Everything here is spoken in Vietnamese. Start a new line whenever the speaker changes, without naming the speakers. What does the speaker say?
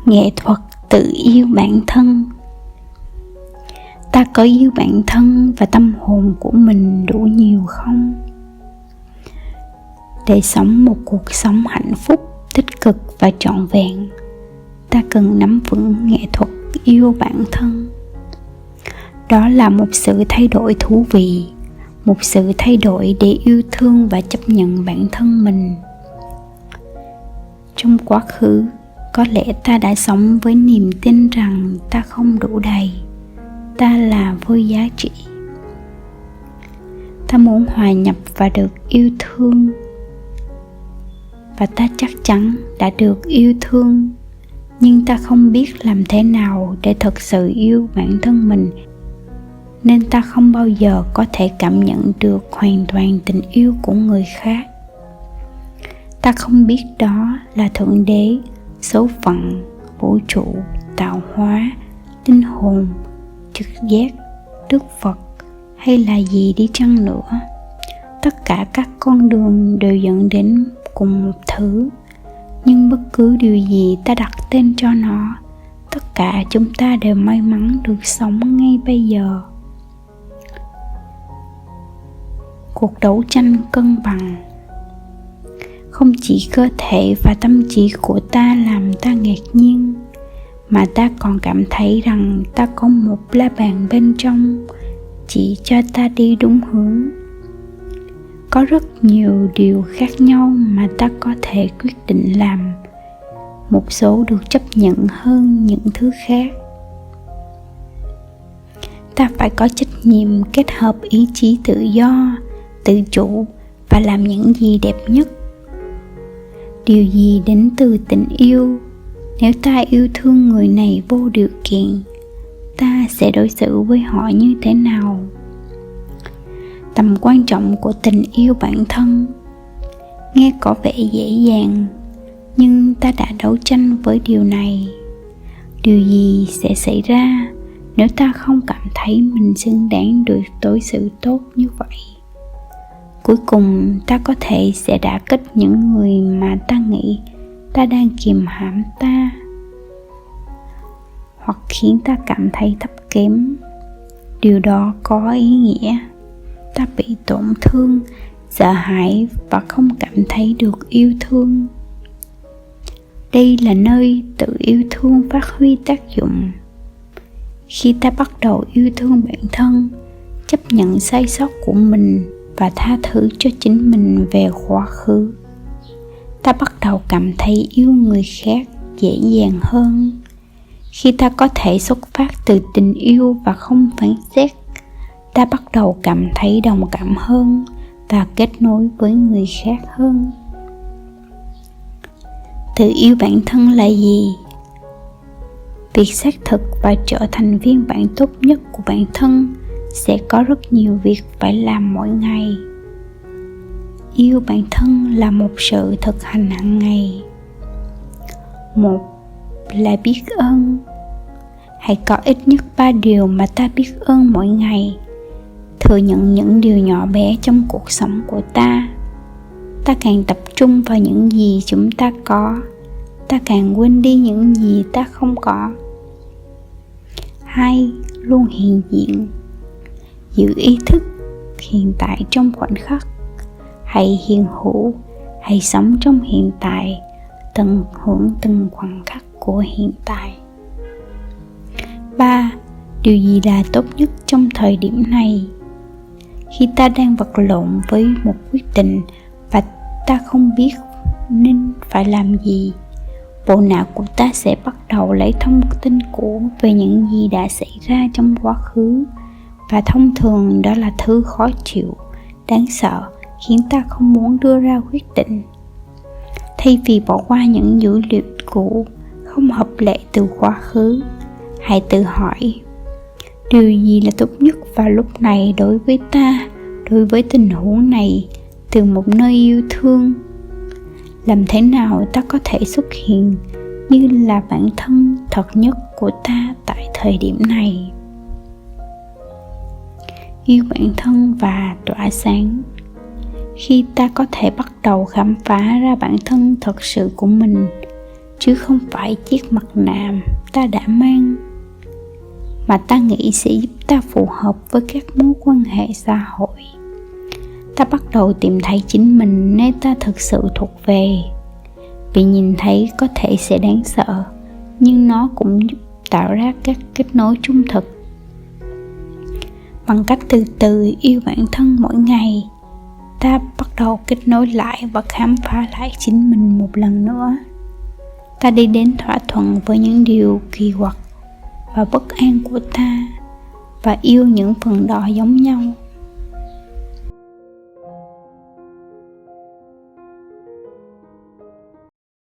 Nghệ thuật tự yêu bản thân. Ta có yêu bản thân và tâm hồn của mình đủ nhiều không? Để sống một cuộc sống hạnh phúc, tích cực và trọn vẹn, ta cần nắm vững nghệ thuật yêu bản thân. Đó là một sự thay đổi thú vị, một sự thay đổi để yêu thương và chấp nhận bản thân mình. Trong quá khứ, có lẽ ta đã sống với niềm tin rằng ta không đủ đầy, ta là vô giá trị. Ta muốn hòa nhập và được yêu thương, và ta chắc chắn đã được yêu thương, nhưng ta không biết làm thế nào để thật sự yêu bản thân mình, nên ta không bao giờ có thể cảm nhận được hoàn toàn tình yêu của người khác. Ta không biết đó là Thượng Đế, số phận, vũ trụ, tạo hóa, linh hồn, trực giác, Đức Phật hay là gì đi chăng nữa. Tất cả các con đường đều dẫn đến cùng một thứ, nhưng bất cứ điều gì ta đặt tên cho nó, tất cả chúng ta đều may mắn được sống ngay bây giờ. Cuộc đấu tranh cân bằng. Không chỉ cơ thể và tâm trí của ta làm ta ngạc nhiên, mà ta còn cảm thấy rằng ta có một la bàn bên trong chỉ cho ta đi đúng hướng. Có rất nhiều điều khác nhau mà ta có thể quyết định làm. Một số được chấp nhận hơn những thứ khác. Ta phải có trách nhiệm kết hợp ý chí tự do, tự chủ và làm những gì đẹp nhất. Điều gì đến từ tình yêu? Nếu ta yêu thương người này vô điều kiện, ta sẽ đối xử với họ như thế nào? Tầm quan trọng của tình yêu bản thân. Nghe có vẻ dễ dàng, nhưng ta đã đấu tranh với điều này. Điều gì sẽ xảy ra nếu ta không cảm thấy mình xứng đáng được đối xử tốt như vậy? Cuối cùng ta có thể sẽ đả kích những người mà ta nghĩ ta đang kìm hãm ta, hoặc khiến ta cảm thấy thấp kém. Điều đó có ý nghĩa ta bị tổn thương, sợ hãi và không cảm thấy được yêu thương. Đây là nơi tự yêu thương phát huy tác dụng. Khi ta bắt đầu yêu thương bản thân, chấp nhận sai sót của mình và tha thứ cho chính mình về quá khứ, ta bắt đầu cảm thấy yêu người khác dễ dàng hơn. Khi ta có thể xuất phát từ tình yêu và không phán xét, ta bắt đầu cảm thấy đồng cảm hơn và kết nối với người khác hơn. Tự yêu bản thân là gì? Việc xác thực và trở thành phiên bản tốt nhất của bản thân sẽ có rất nhiều việc phải làm mỗi ngày. Yêu bản thân là một sự thực hành hàng ngày. Một là biết ơn. Hãy có ít nhất 3 điều mà ta biết ơn mỗi ngày. Thừa nhận những điều nhỏ bé trong cuộc sống của ta. Ta càng tập trung vào những gì chúng ta có, ta càng quên đi những gì ta không có. 2. Luôn hiện diện. Giữ ý thức hiện tại trong khoảnh khắc. Hãy hiện hữu, hãy sống trong hiện tại, tận hưởng từng khoảnh khắc của hiện tại. 3. Điều gì là tốt nhất trong thời điểm này? Khi ta đang vật lộn với một quyết định và ta không biết nên phải làm gì, bộ não của ta sẽ bắt đầu lấy thông tin cũ về những gì đã xảy ra trong quá khứ, và thông thường đó là thứ khó chịu, đáng sợ, khiến ta không muốn đưa ra quyết định. Thay vì bỏ qua những dữ liệu cũ không hợp lệ từ quá khứ, hãy tự hỏi điều gì là tốt nhất vào lúc này đối với ta, đối với tình huống này, từ một nơi yêu thương. Làm thế nào ta có thể xuất hiện như là bản thân thật nhất của ta tại thời điểm này? Yêu bản thân và tỏa sáng. Khi ta có thể bắt đầu khám phá ra bản thân thật sự của mình, chứ không phải chiếc mặt nạ ta đã mang, mà ta nghĩ sẽ giúp ta phù hợp với các mối quan hệ xã hội. Ta bắt đầu tìm thấy chính mình nơi ta thực sự thuộc về. Bị nhìn thấy có thể sẽ đáng sợ, nhưng nó cũng giúp tạo ra các kết nối trung thực. Bằng cách từ từ yêu bản thân mỗi ngày, ta bắt đầu kết nối lại và khám phá lại chính mình một lần nữa. Ta đi đến thỏa thuận với những điều kỳ quặc và bất an của ta, và yêu những phần đó giống nhau.